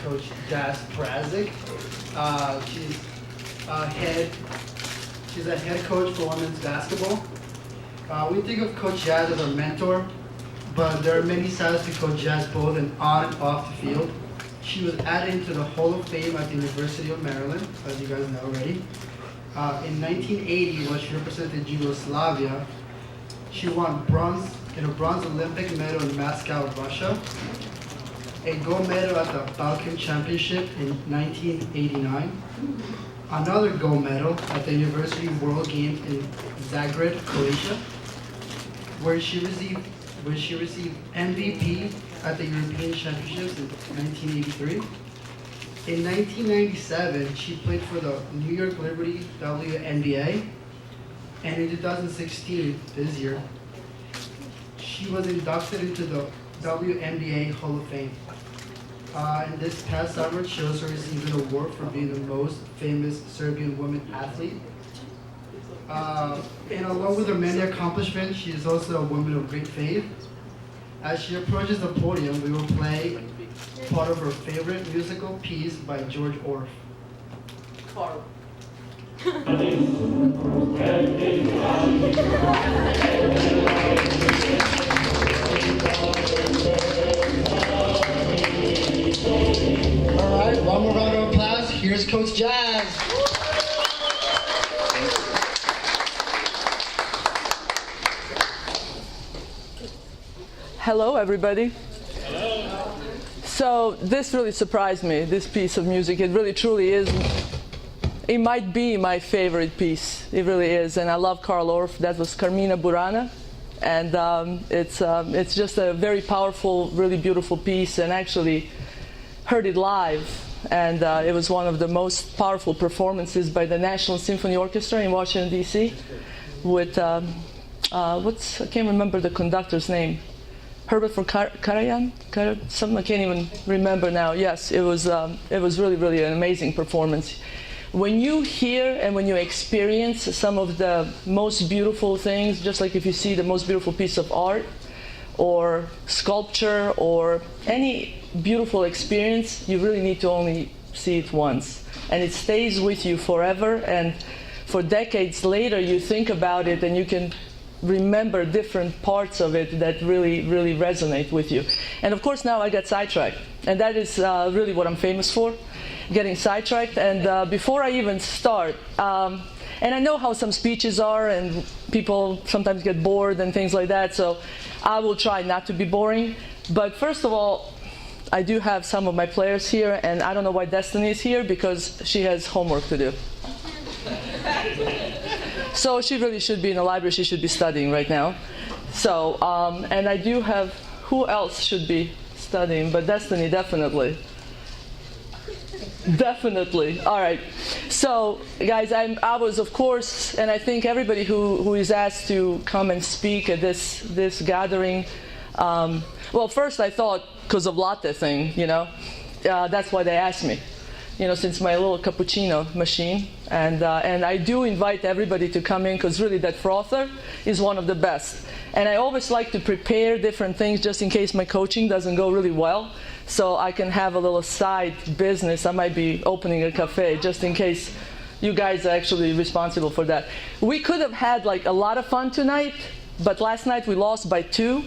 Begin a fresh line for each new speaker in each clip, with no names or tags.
Coach Perazic. She's a head. She's a head coach for women's basketball. We think of Coach Jazz as our mentor, but there are many sides to Coach Jazz, both on and off the field. She was added into the Hall of Fame at the University of Maryland, as you guys know already. In 1980, when she represented Yugoslavia, she won a bronze Olympic medal in Moscow, Russia, a gold medal at the Balkan Championship in 1989, another gold medal at the University World Games in Zagreb, Croatia, where she received MVP at the European Championships in 1983. In 1997, she played for the New York Liberty WNBA, and in 2016, this year, she was inducted into the WNBA Hall of Fame. And this past summer, she also received an award for being the most famous Serbian woman athlete. And along with her many accomplishments, she is also a woman of great faith. As she approaches the podium, we will play part of her favorite musical piece by George Orff.
Carl.
All right, one more round of applause. Here's Coach Jazz.
Hello, everybody. Hello. So this really surprised me, this piece of music. It really truly is. It might be my favorite piece. It really is. And I love Karl Orff. That was Carmina Burana. And it's just a very powerful, really beautiful piece. And actually heard it live. And it was one of the most powerful performances by the National Symphony Orchestra in Washington, D.C. with, I can't remember the conductor's name. Herbert von Karajan? Something I can't even remember now. Yes, it was really, really an amazing performance. When you hear and when you experience some of the most beautiful things, just like if you see the most beautiful piece of art or sculpture or any beautiful experience, you really need to only see it once. And it stays with you forever, and for decades later you think about it and you can remember different parts of it that really, really resonate with you. And of course now I got sidetracked, and that is really what I'm famous for, getting sidetracked. And before I even start, and I know how some speeches are and people sometimes get bored and things like that, so I will try not to be boring. But first of all, I do have some of my players here, and I don't know why Destiny is here, because she has homework to do. So she really should be in the library. She should be studying right now. So, and I do have, who else should be studying? But Destiny, definitely. Definitely. All right. So, guys, I was, of course, and I think everybody who is asked to come and speak at this gathering, well, first I thought, because of latte thing, that's why they asked me. Since my little cappuccino machine. And I do invite everybody to come in, because really that frother is one of the best. And I always like to prepare different things just in case my coaching doesn't go really well, so I can have a little side business. I might be opening a cafe just in case you guys are actually responsible for that. We could have had a lot of fun tonight, but last night we lost by 2.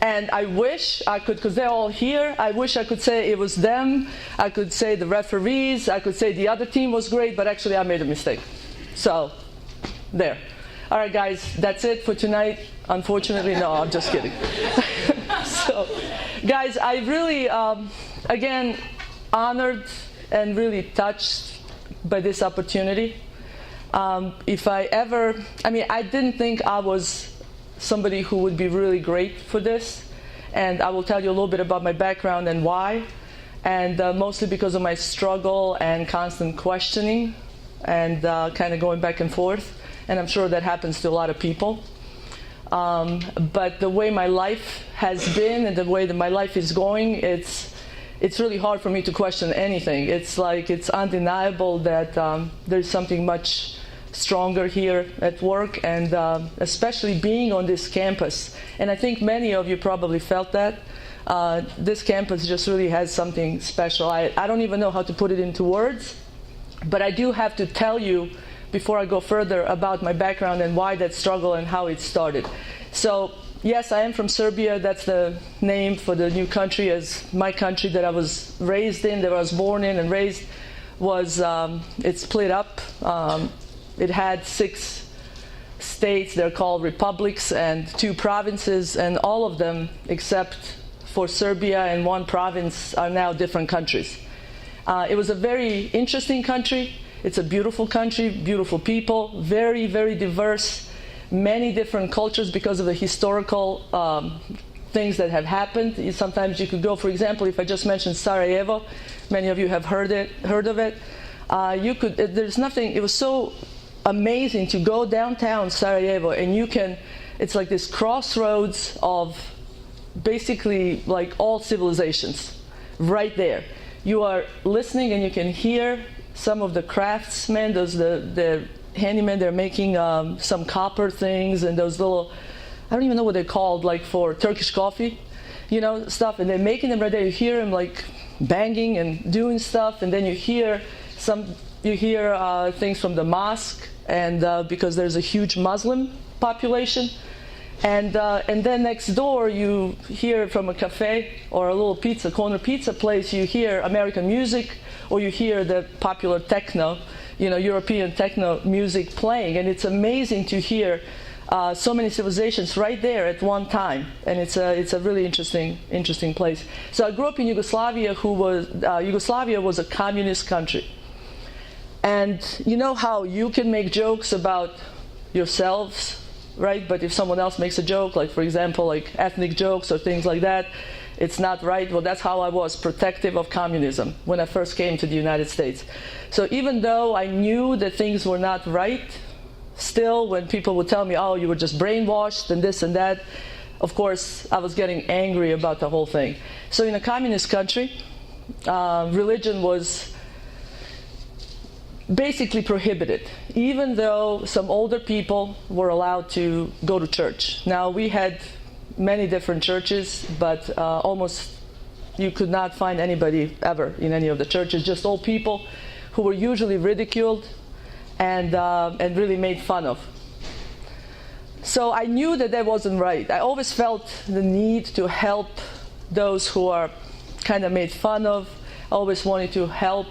And I wish I could, because they're all here, I wish I could say it was them, I could say the referees, I could say the other team was great, but actually I made a mistake. So, there. All right, guys, that's it for tonight. Unfortunately, no, I'm just kidding. So, guys, I really, again, honored and really touched by this opportunity. I didn't think I was somebody who would be really great for this, and I will tell you a little bit about my background and why, and mostly because of my struggle and constant questioning and kind of going back and forth, and I'm sure that happens to a lot of people. But the way my life has been and the way that my life is going, it's really hard for me to question anything. It's undeniable that there's something much stronger here at work, and especially being on this campus. And I think many of you probably felt that This campus just really has something special. I don't even know how to put it into words, but I do have to tell you before I go further about my background and why that struggle and how it started. So yes, I am from Serbia. That's the name for the new country, as my country that I was raised in, that I was born in and raised, was it split up. It had 6 states, they're called republics, and 2 provinces, and all of them, except for Serbia and 1 province, are now different countries. It was a very interesting country. It's a beautiful country, beautiful people, very, very diverse, many different cultures because of the historical things that have happened. Sometimes you could go, for example, if I just mentioned Sarajevo, many of you have heard of it. There's nothing, it was so amazing to go downtown Sarajevo, and it's like this crossroads of basically like all civilizations right there. You are listening and you can hear some of the craftsmen, the handymen, they're making some copper things and those little, I don't even know what they're called, like for Turkish coffee, stuff, and they're making them right there. You hear them like banging and doing stuff, and then you hear things from the mosque, and because there's a huge Muslim population, and then next door you hear from a cafe or a little corner pizza place, you hear American music, or you hear the popular techno, European techno music playing, and it's amazing to hear so many civilizations right there at one time, and it's a really interesting place. So I grew up in Yugoslavia, Yugoslavia was a communist country, and you know how you can make jokes about yourselves, right? But if someone else makes a joke, like for example, like ethnic jokes or things like that, it's not right. Well, that's how I was protective of communism when I first came to the United States. So even though I knew that things were not right, still when people would tell me, oh, you were just brainwashed and this and that, of course, I was getting angry about the whole thing. So in a communist country, religion was basically prohibited, even though some older people were allowed to go to church. Now, we had many different churches, but almost you could not find anybody ever in any of the churches, just old people who were usually ridiculed and really made fun of. So I knew that wasn't right. I always felt the need to help those who are kind of made fun of. I always wanted to help.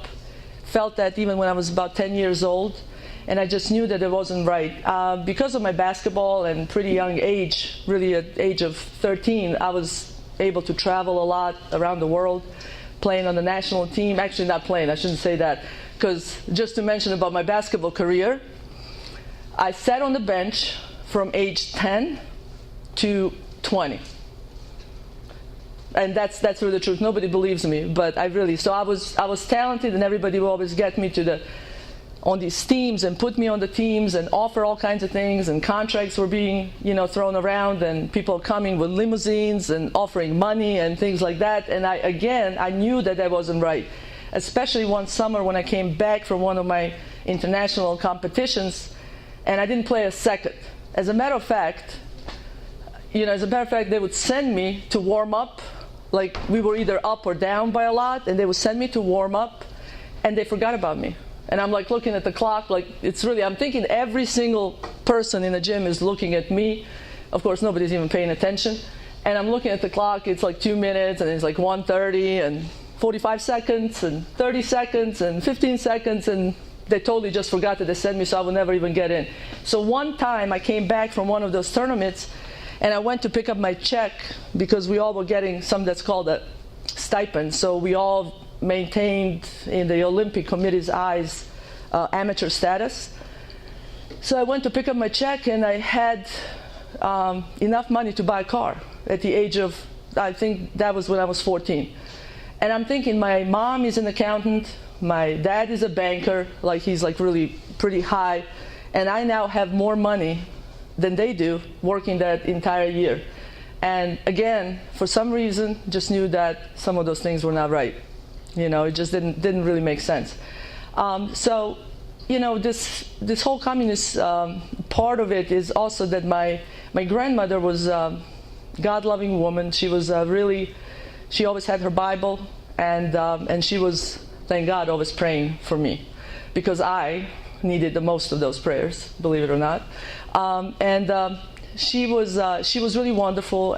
Felt that even when I was about 10 years old, and I just knew that it wasn't right. Because of my basketball and pretty young age, really at the age of 13, I was able to travel a lot around the world, playing on the national team. Actually, not playing, I shouldn't say that, because just to mention about my basketball career, I sat on the bench from age 10 to 20. And that's really the truth. Nobody believes me, but I was talented, and everybody would always get me on these teams and put me on the teams and offer all kinds of things, and contracts were being thrown around, and people coming with limousines and offering money and things like that. And I knew that wasn't right, especially one summer when I came back from one of my international competitions, and I didn't play a second. As a matter of fact, they would send me to warm up. Like, we were either up or down by a lot, and they would send me to warm up, and they forgot about me. And I'm like looking at the clock, like I'm thinking every single person in the gym is looking at me. Of course, nobody's even paying attention. And I'm looking at the clock, it's like 2 minutes, and it's like 1:30, and 45 seconds, and 30 seconds, and 15 seconds, and they totally just forgot that they sent me, so I would never even get in. So one time I came back from one of those tournaments, and I went to pick up my check, because we all were getting something that's called a stipend. So we all maintained in the Olympic Committee's eyes amateur status. So I went to pick up my check, and I had enough money to buy a car at the age of, I think that was when I was 14. And I'm thinking, my mom is an accountant, my dad is a banker, like he's like really pretty high, and I now have more money than they do working that entire year. And again, for some reason, just knew that some of those things were not right. It just didn't really make sense. So this whole communist part of it is also that my grandmother was a God-loving woman. She was really she always had her Bible, and she was, thank God, always praying for me, because I needed the most of those prayers, believe it or not. She was really wonderful,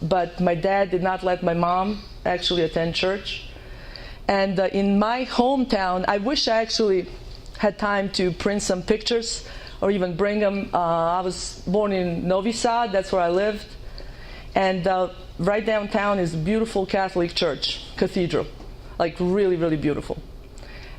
but my dad did not let my mom actually attend church. And in my hometown, I wish I actually had time to print some pictures or even bring them. I was born in Novi Sad, that's where I lived. And right downtown is a beautiful Catholic church, cathedral, like really, really beautiful.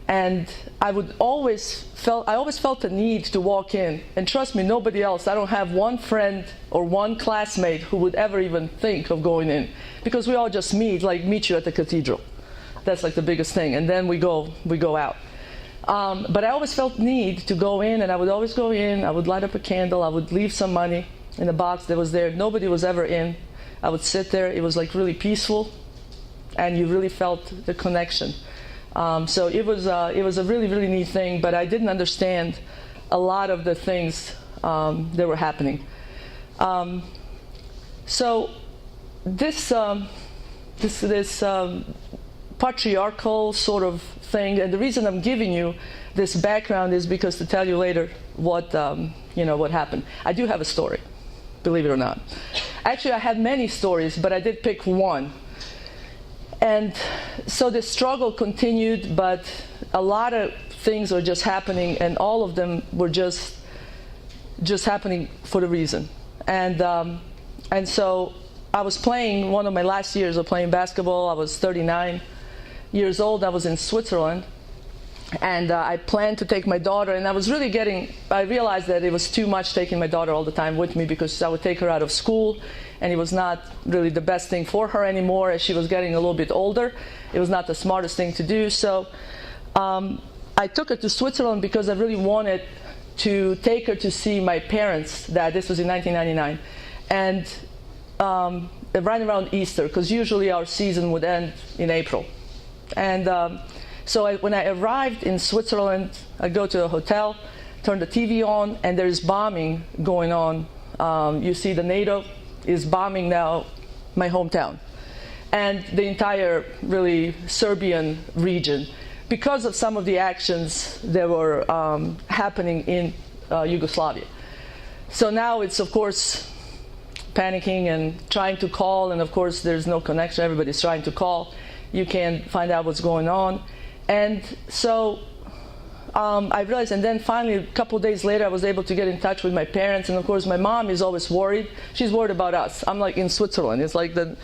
And I always felt the need to walk in. And trust me, nobody else. I don't have one friend or one classmate who would ever even think of going in, because we all just meet you at the cathedral. That's like the biggest thing. And then we go out. But I always felt need to go in, and I would always go in. I would light up a candle. I would leave some money in a box that was there. Nobody was ever in. I would sit there. It was like really peaceful, and you really felt the connection. So it was a really, really neat thing, but I didn't understand a lot of the things that were happening. So this patriarchal sort of thing, and the reason I'm giving you this background is because to tell you later what happened. I do have a story, believe it or not. Actually, I had many stories, but I did pick one. And so the struggle continued, but a lot of things were just happening, and all of them were just happening for the reason. And so I was playing one of my last years of playing basketball. I was 39 years old. I was in Switzerland, and I planned to take my daughter, and I realized that it was too much taking my daughter all the time with me, because I would take her out of school, and it was not really the best thing for her anymore as she was getting a little bit older. It was not the smartest thing to do. So I took her to Switzerland because I really wanted to take her to see my parents. This was in 1999, and right around Easter, because usually our season would end in April. And so when I arrived in Switzerland, I go to a hotel, turn the TV on, and there's bombing going on. You see the NATO is bombing now my hometown and the entire really Serbian region because of some of the actions that were happening in Yugoslavia. So now it's, of course, panicking and trying to call, and of course there's no connection. Everybody's trying to call. You can't find out what's going on. And so I realized, and then finally a couple of days later I was able to get in touch with my parents, and of course my mom is always worried. She's worried about us. I'm like in Switzerland. It's like the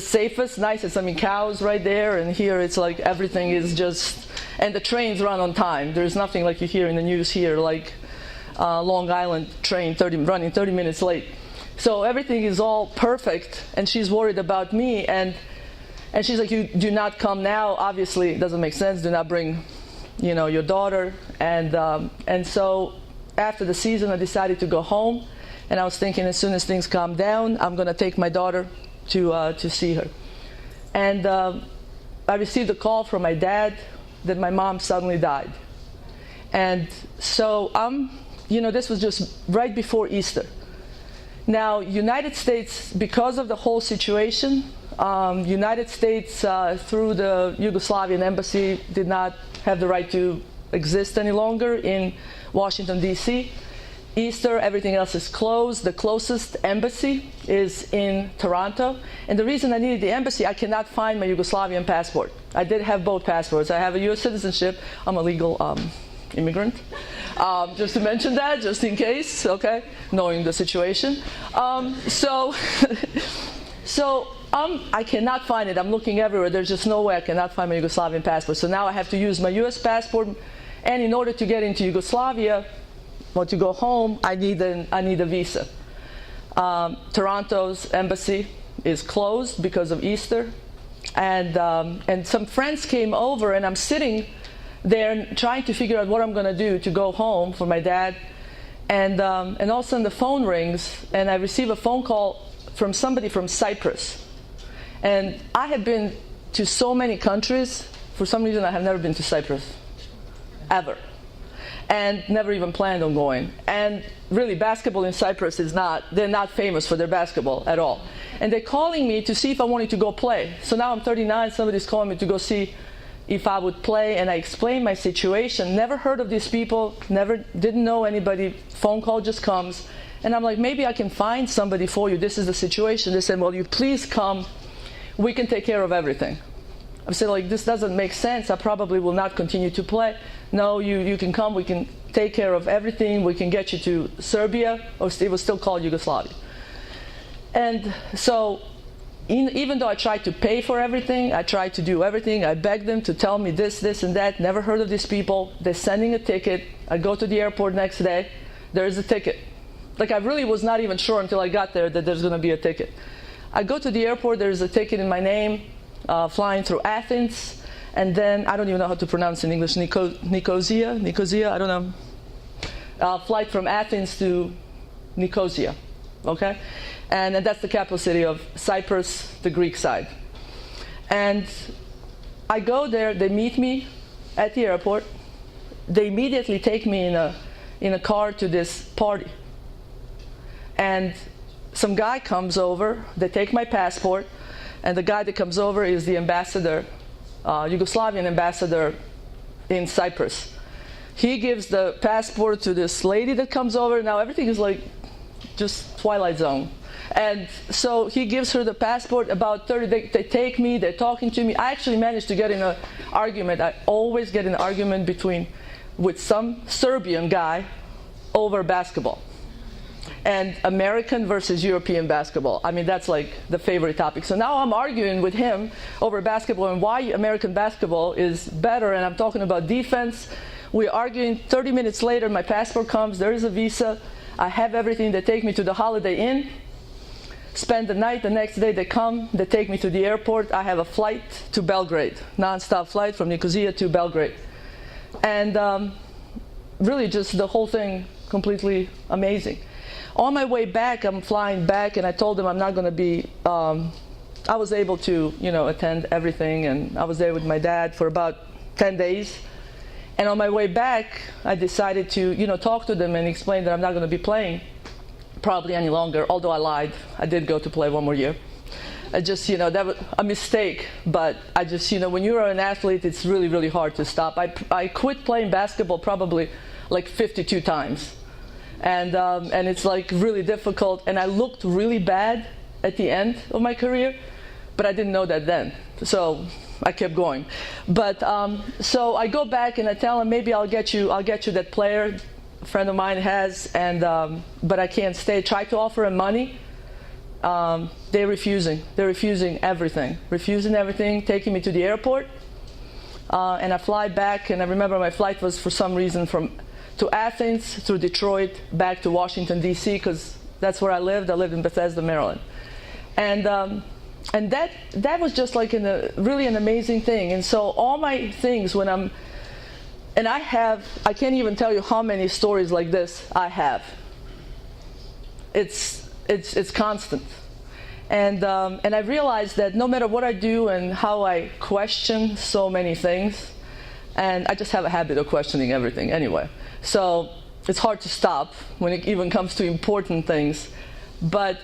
safest, nicest, cows right there, and here it's like everything is just, and the trains run on time. There's nothing like you hear in the news here, like Long Island train running 30 minutes late. So everything is all perfect, and she's worried about me, and she's like, you do not come now. Obviously, it doesn't make sense. Do not bring, your daughter. And so after the season, I decided to go home. And I was thinking, as soon as things calm down, I'm going to take my daughter to see her. And I received a call from my dad that my mom suddenly died. And so this was just right before Easter. Now, United States, because of the whole situation, United States, through the Yugoslavian embassy, did not have the right to exist any longer in Washington, D.C. Easter, everything else is closed. The closest embassy is in Toronto. And the reason I needed the embassy, I cannot find my Yugoslavian passport. I did have both passports. I have a U.S. citizenship. I'm a legal immigrant. Just to mention that, just in case, okay, knowing the situation. I cannot find it. I'm looking everywhere. There's just no way I cannot find my Yugoslavian passport. So now I have to use my U.S. passport. And in order to get into Yugoslavia, or to go home, I need a visa. Toronto's embassy is closed because of Easter. And some friends came over, and I'm sitting there trying to figure out what I'm going to do to go home for my dad. And all of a sudden the phone rings, and I receive a phone call from somebody from Cyprus. And I have been to so many countries. For some reason, I have never been to Cyprus, ever. and never even planned on going. And really, basketball in Cyprus they're not famous for their basketball at all. And they're calling me to see if I wanted to go play. So now I'm 39, somebody's calling me to go see if I would play, and I explained my situation. Never heard of these people, didn't know anybody, phone call just comes. And I'm like, maybe I can find somebody for you, this is the situation. They said, well, you please come, we can take care of everything. I said, like, this doesn't make sense. I probably will not continue to play. No, you can come. We can take care of everything. We can get you to Serbia, or it was still called Yugoslavia. And so even though I tried to pay for everything, I tried to do everything. I begged them to tell me this, and that. Never heard of these people. They're sending a ticket. I go to the airport next day. There's a ticket. Like, I really was not even sure until I got there that there's going to be a ticket. I go to the airport. There's a ticket in my name. Flying through Athens, and then I don't even know how to pronounce in English, Nicosia, I don't know. Flight from Athens to Nicosia, okay? And that's the capital city of Cyprus, the Greek side. And I go there, they meet me at the airport. They immediately take me in a car to this party. And some guy comes over, they take my passport, and the guy that comes over is the ambassador, Yugoslavian ambassador in Cyprus. He gives the passport to this lady that comes over. Now everything is like just Twilight Zone. And so he gives her the passport. About 30, they take me, they're talking to me. I actually managed to get in an argument. I always get in an argument with some Serbian guy over basketball. And American versus European basketball. I mean, that's like the favorite topic. So now I'm arguing with him over basketball and why American basketball is better, and I'm talking about defense. We're arguing. 30 minutes later, my passport comes, there is a visa, I have everything. They take me to the Holiday Inn, spend the night. The next day they come, they take me to the airport. I have a flight to Belgrade, non-stop flight from Nicosia to Belgrade. And really just the whole thing completely amazing. On my way back, I'm flying back, and I told them I'm not going to be, I was able to, attend everything, and I was there with my dad for about 10 days. And on my way back, I decided to, talk to them and explain that I'm not going to be playing probably any longer, although I lied. I did go to play one more year. I just, that was a mistake, but I just, when you're an athlete, it's really, really hard to stop. I quit playing basketball probably like 52 times. And it's like really difficult, and I looked really bad at the end of my career, but I didn't know that then, so I kept going. But so I go back and I tell him, maybe I'll get you that player a friend of mine has, and but I can't stay. Try to offer him money. They're refusing everything, taking me to the airport, and I fly back. And I remember my flight was for some reason to Athens, through Detroit, back to Washington, D.C., because that's where I lived. I lived in Bethesda, Maryland. And that was just like really an amazing thing. And so all my things I can't even tell you how many stories like this I have. It's constant. And I realized that no matter what I do and how I question so many things, and I just have a habit of questioning everything anyway. So it's hard to stop when it even comes to important things. But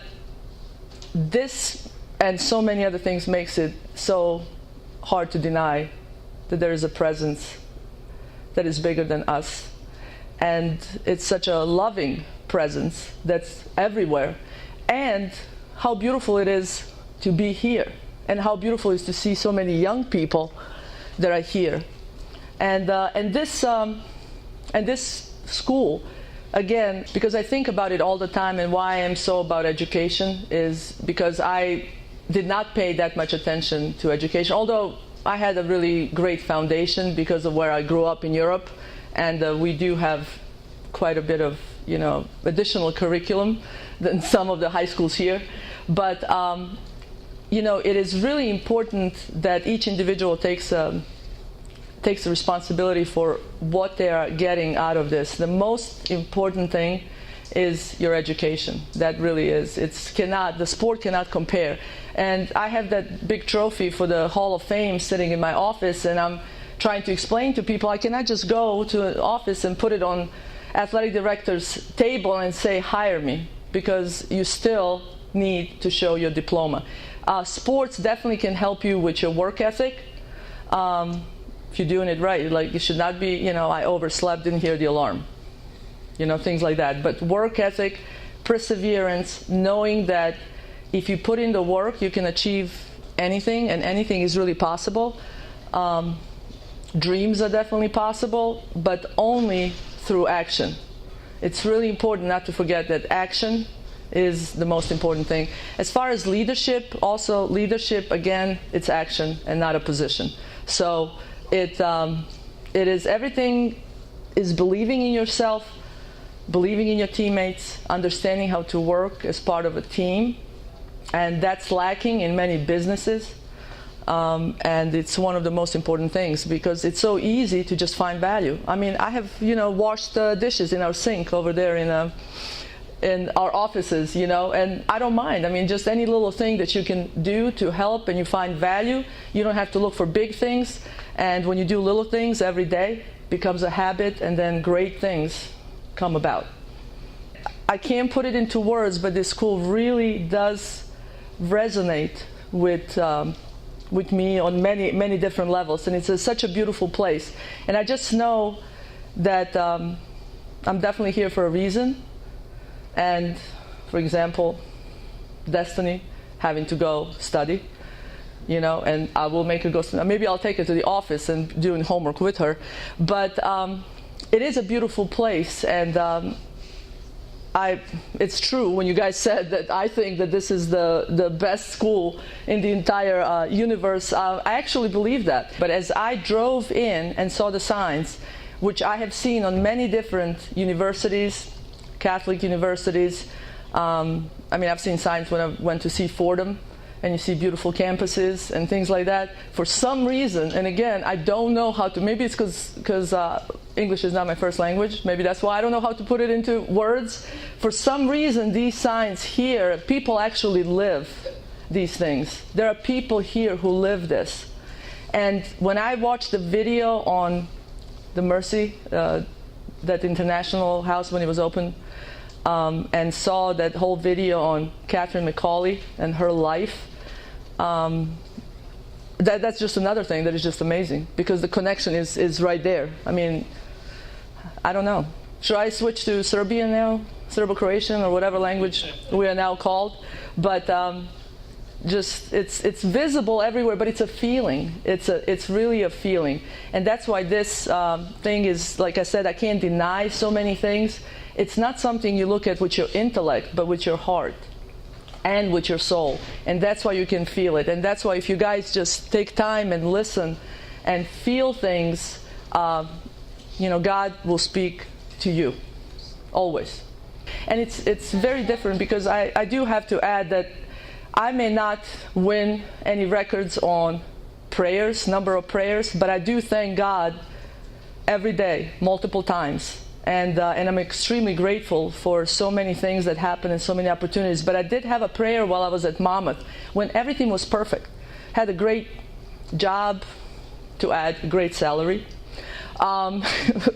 this and so many other things makes it so hard to deny that there is a presence that is bigger than us. And it's such a loving presence that's everywhere. And how beautiful it is to be here. And how beautiful it is to see so many young people that are here. And this school, again, because I think about it all the time, and why I am so about education is because I did not pay that much attention to education, although I had a really great foundation because of where I grew up in Europe, and we do have quite a bit of additional curriculum than some of the high schools here. But it is really important that each individual takes the responsibility for what they are getting out of this. The most important thing is your education. That really is. The sport cannot compare. And I have that big trophy for the Hall of Fame sitting in my office, and I'm trying to explain to people, I cannot just go to an office and put it on athletic director's table and say, hire me, because you still need to show your diploma. Sports definitely can help you with your work ethic. If you're doing it right, like, you should not be, I overslept, didn't hear the alarm, things like that. But work ethic, perseverance, knowing that if you put in the work, you can achieve anything, and anything is really possible. Dreams are definitely possible, but only through action. It's really important not to forget that action is the most important thing. As far as leadership, also leadership, again, it's action and not a position. So it is, everything is believing in yourself, believing in your teammates, understanding how to work as part of a team, and that's lacking in many businesses. And it's one of the most important things, because it's so easy to just find value. I mean, I have, washed dishes in our sink over there in our offices, and I don't mind. I mean, just any little thing that you can do to help and you find value, you don't have to look for big things. And when you do little things every day, it becomes a habit, and then great things come about. I can't put it into words, but this school really does resonate with me on many different levels, and it's such a beautiful place. And I just know that I'm definitely here for a reason. And for example, Destiny having to go study, and I will make her go study. Maybe I'll take her to the office and doing homework with her. But it is a beautiful place, and it's true when you guys said that I think that this is the best school in the entire universe. I actually believe that. But as I drove in and saw the signs, which I have seen on many different universities, Catholic universities, I've seen signs when I went to see Fordham, and you see beautiful campuses and things like that. For some reason, and again, I don't know how to, maybe it's because English is not my first language, maybe that's why I don't know how to put it into words. For some reason, these signs here, people actually live these things. There are people here who live this. And when I watched the video on the Mercy, that international house when it was open, and saw that whole video on Catherine McCauley and her life, that's just another thing that is just amazing, because the connection is right there. I mean, I don't know. Should I switch to Serbian now? Serbo-Croatian, or whatever language we are now called? But just it's visible everywhere, but it's a feeling. It's really a feeling. And that's why this thing is, like I said, I can't deny so many things. It's not something you look at with your intellect, but with your heart and with your soul. And that's why you can feel it. And that's why if you guys just take time and listen and feel things, God will speak to you, always. And it's very different, because I do have to add that I may not win any records on prayers, number of prayers, but I do thank God every day, multiple times. And I'm extremely grateful for so many things that happen and so many opportunities. But I did have a prayer while I was at Monmouth, when everything was perfect. Had a great job, to add a great salary,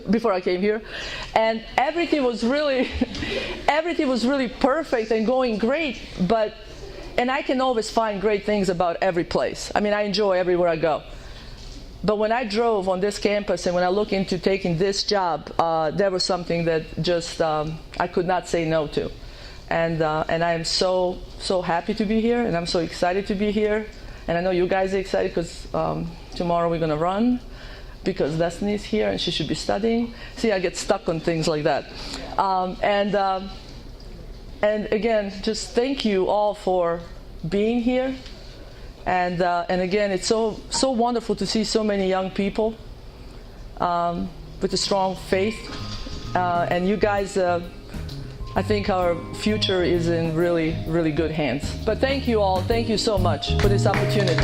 before I came here. And everything was really perfect and going great. And I can always find great things about every place. I mean, I enjoy everywhere I go. But when I drove on this campus and when I look into taking this job, there was something that just I could not say no to. And I am so happy to be here, and I'm so excited to be here. And I know you guys are excited, because tomorrow we're going to run, because Destiny's here and she should be studying. See, I get stuck on things like that. And again, just thank you all for being here. And again, it's so wonderful to see so many young people with a strong faith. And you guys, I think our future is in really, really good hands. But thank you all. Thank you so much for this opportunity.